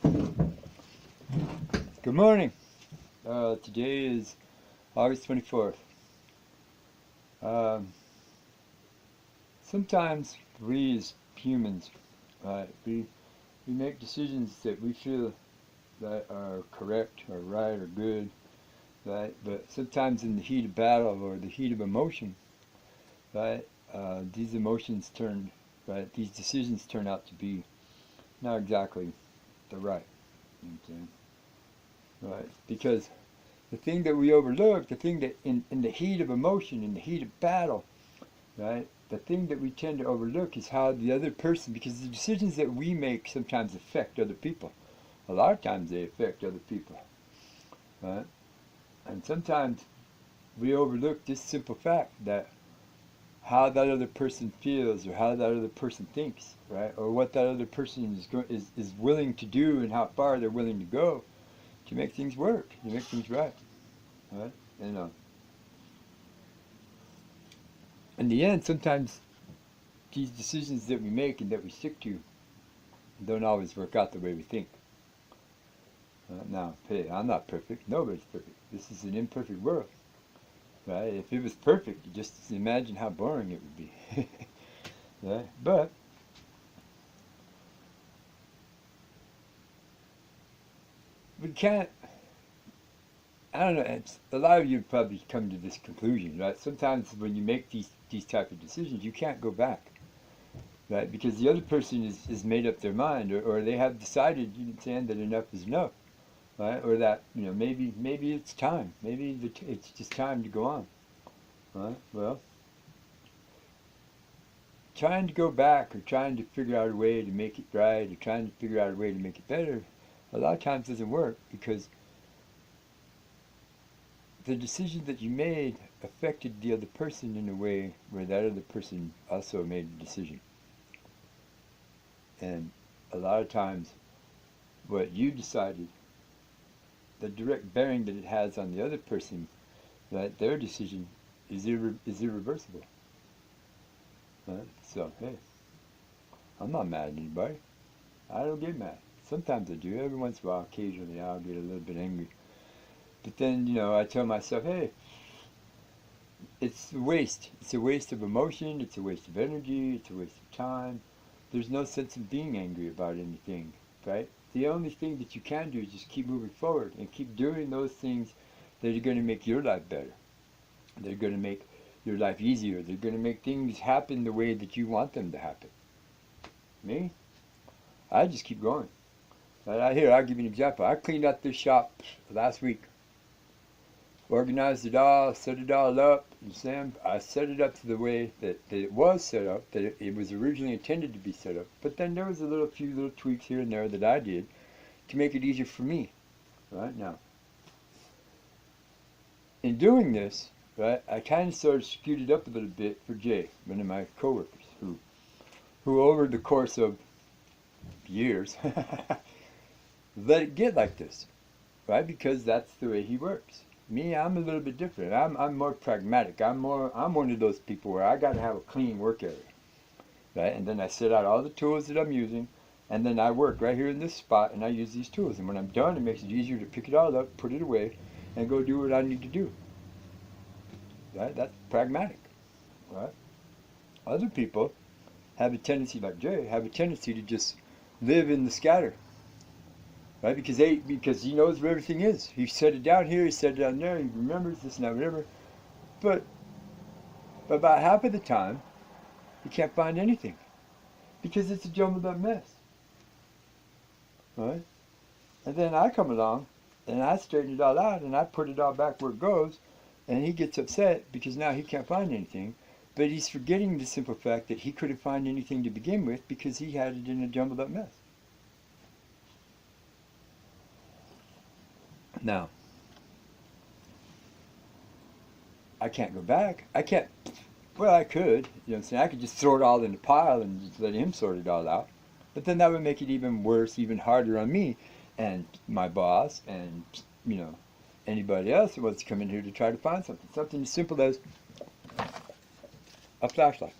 Good morning. Today is August 24th. Um, Sometimes we as humans, we make decisions that we feel that are correct or right or good, right? But sometimes in the heat of battle or the heat of emotion, right, these emotions turn, right, these decisions turn out to be not exactly the right. You know what I'm saying? Right? Because the thing that we overlook, the thing that in the heat of emotion, in the heat of battle, right? The thing that we tend to overlook is how the other person, because the decisions that we make sometimes affect other people. A lot of times they affect other people, right? And sometimes we overlook this simple fact that how that other person feels or how that other person thinks, right? Or what that other person is willing to do and how far they're willing to go to make things work, to make things right, right? And in the end, sometimes these decisions that we make and that we stick to don't always work out the way we think. Now, hey, I'm not perfect. Nobody's perfect. This is an imperfect world, right? If it was perfect, you just imagine how boring it would be, right? But we can't. I don't know. A lot of you probably come to this conclusion, right? Sometimes when you make these type of decisions, you can't go back, right? Because the other person is made up their mind, or they have decided, you understand, that enough is enough, right? Or that maybe it's time. Maybe it's just time to go on, right? Well, trying to go back or trying to figure out a way to make it right or trying to figure out a way to make it better a lot of times doesn't work because the decision that you made affected the other person in a way where that other person also made the decision. And a lot of times what you decided, the direct bearing that it has on the other person, that their decision is irreversible. Right? So, hey, I'm not mad at anybody. I don't get mad. Sometimes I do. Every once in a while, occasionally, I'll get a little bit angry. But then, I tell myself, hey, it's a waste. It's a waste of emotion. It's a waste of energy. It's a waste of time. There's no sense in being angry about anything, right? The only thing that you can do is just keep moving forward and keep doing those things that are going to make your life better. They're going to make your life easier. They're going to make things happen the way that you want them to happen. Me? I just keep going. Here, I'll give you an example. I cleaned out this shop last week. Organized it all, set it all up. And Sam, I set it up to the way that it was set up, that it was originally intended to be set up. But then there was few little tweaks here and there that I did to make it easier for me. Right now, in doing this, right, I kind of sort of skewed it up a little bit for Jay, one of my coworkers, who over the course of years let it get like this, right? Because that's the way he works. Me, I'm a little bit different. I'm more pragmatic. I'm one of those people where I got to have a clean work area, right? And then I set out all the tools that I'm using, and then I work right here in this spot, and I use these tools. And when I'm done, it makes it easier to pick it all up, put it away, and go do what I need to do. Right? That's pragmatic, right? Other people have a tendency, like Jay, have a tendency to just live in the scatter, right? Because he knows where everything is. He set it down here, he set it down there, he remembers this and that, whatever. But about half of the time, he can't find anything because it's a jumbled up mess, right? And then I come along and I straighten it all out and I put it all back where it goes, and he gets upset because now he can't find anything. But he's forgetting the simple fact that he couldn't find anything to begin with because he had it in a jumbled up mess. Now, I can't go back. I can't. Well, I could. You know what I'm saying? I could just throw it all in a pile and just let him sort it all out. But then that would make it even worse, even harder on me and my boss and, anybody else who wants to come in here to try to find something. Something as simple as a flashlight,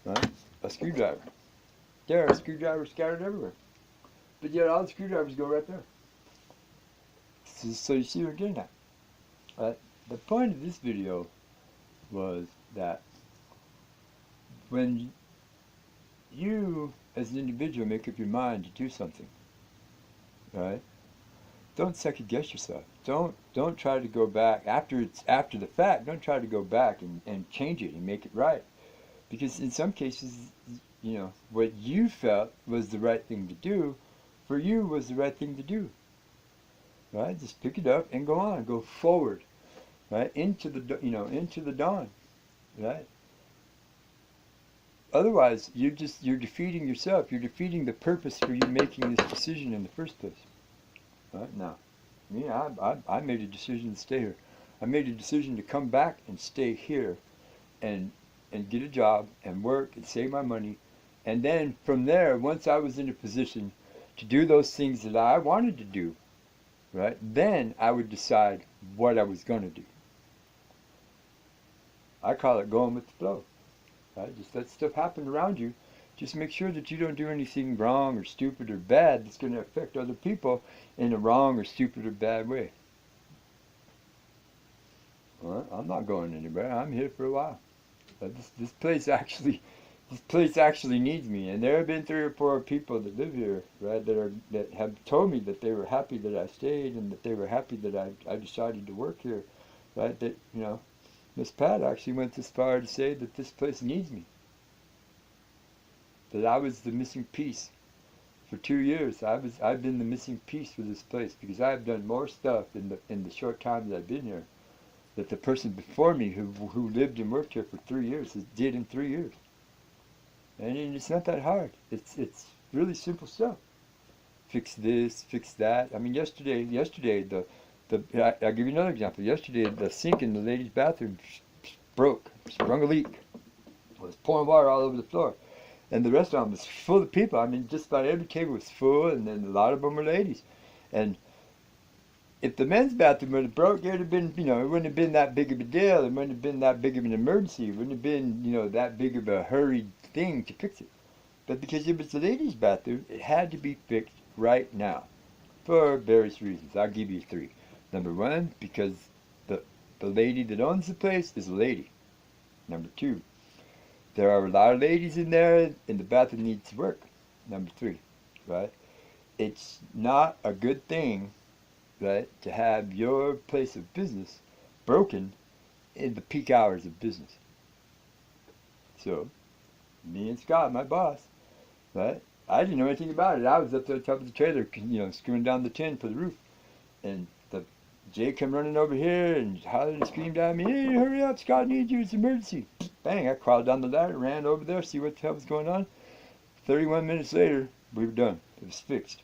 right? A screwdriver. There are screwdrivers scattered everywhere. But yet all the screwdrivers go right there. So you see what we're getting at. The point of this video was that when you, as an individual, make up your mind to do something, right? Don't second guess yourself. Don't try to go back after the fact. Don't try to go back and change it and make it right, because in some cases, what you felt was the right thing to do, for you was the right thing to do. Right? Just pick it up and go on, go forward, right? Into the dawn, right? Otherwise, you're defeating yourself. You're defeating the purpose for you making this decision in the first place. Right? Now, me, I made a decision to stay here. I made a decision to come back and stay here, and get a job and work and save my money, and then from there, once I was in a position to do those things that I wanted to do, right? Then I would decide what I was going to do. I call it going with the flow. Right? Just let stuff happen around you. Just make sure that you don't do anything wrong or stupid or bad that's going to affect other people in a wrong or stupid or bad way. Well, I'm not going anywhere. I'm here for a while. This place actually needs me, and there have been 3 or 4 people that live here, right, that have told me that they were happy that I stayed, and that they were happy that I decided to work here, right? That Miss Pat actually went as far to say that this place needs me. That I was the missing piece. For 2 years, I've been the missing piece for this place, because I've done more stuff in the short time that I've been here that the person before me who lived and worked here for 3 years did in 3 years. And it's not that hard. It's really simple stuff. Fix this, fix that. I mean, yesterday, I'll give you another example. Yesterday, the sink in the ladies' bathroom broke, sprung a leak. It was pouring water all over the floor. And the restaurant was full of people. I mean, just about every table was full, and then a lot of them were ladies. And if the men's bathroom would have broke, it would have been, it wouldn't have been that big of a deal. It wouldn't have been that big of an emergency. It wouldn't have been, that big of a hurried thing to fix it. But because it was the ladies' bathroom, it had to be fixed right now for various reasons. I'll give you 3. Number 1, because the lady that owns the place is a lady. Number 2, there are a lot of ladies in there, and the bathroom needs work. Number 3, right? It's not a good thing, right, to have your place of business broken in the peak hours of business. So, me and Scott, my boss, right, I didn't know anything about it. I was up there on top of the trailer, screwing down the tin for the roof. And Jay come running over here and hollered and screamed at me, "Hey, hurry up, Scott needs you, it's an emergency." Bang, I crawled down the ladder, ran over there, see what the hell was going on. 31 minutes later, we were done. It was fixed.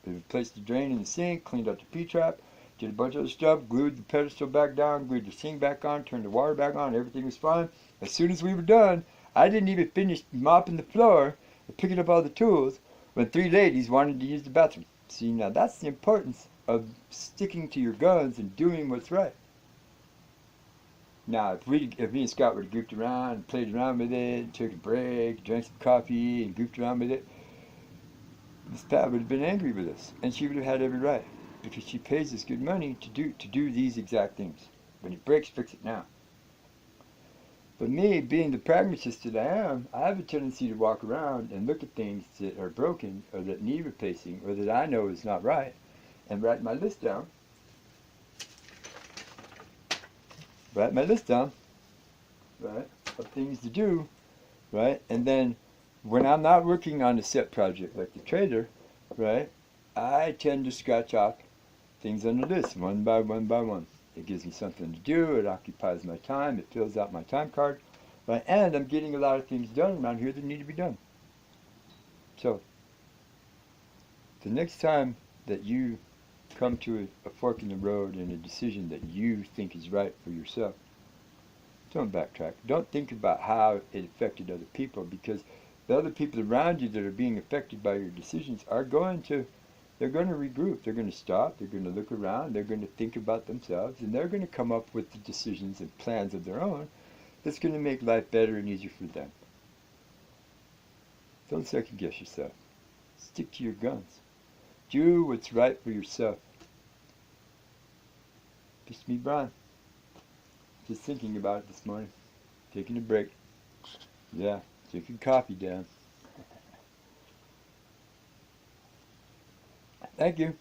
We replaced the drain in the sink, cleaned out the P-trap, did a bunch of other stuff, glued the pedestal back down, glued the sink back on, turned the water back on, everything was fine. As soon as we were done, I didn't even finish mopping the floor and picking up all the tools when 3 ladies wanted to use the bathroom. See, now that's the importance of sticking to your guns and doing what's right. Now, if me and Scott would have goofed around and played around with it, took a break, drank some coffee and goofed around with it, Miss Pat would have been angry with us, and she would have had every right, because she pays us good money to do these exact things. When it breaks, fix it now. But me, being the pragmatist that I am, I have a tendency to walk around and look at things that are broken, or that need replacing, or that I know is not right, and write my list down. Right, of things to do, right? And then when I'm not working on a set project like the trailer, right, I tend to scratch off things on the list one by one by one. It gives me something to do, it occupies my time, it fills out my time card, right? And I'm getting a lot of things done around here that need to be done. So, the next time that you come to a fork in the road and a decision that you think is right for yourself, don't backtrack. Don't think about how it affected other people, because the other people around you that are being affected by your decisions are going to regroup. They're going to stop. They're going to look around. They're going to think about themselves, and they're going to come up with the decisions and plans of their own that's going to make life better and easier for them. Don't second guess yourself. Stick to your guns. Do what's right for yourself. Just me, Brian. Just thinking about it this morning. Taking a break. Yeah, taking coffee down. Thank you.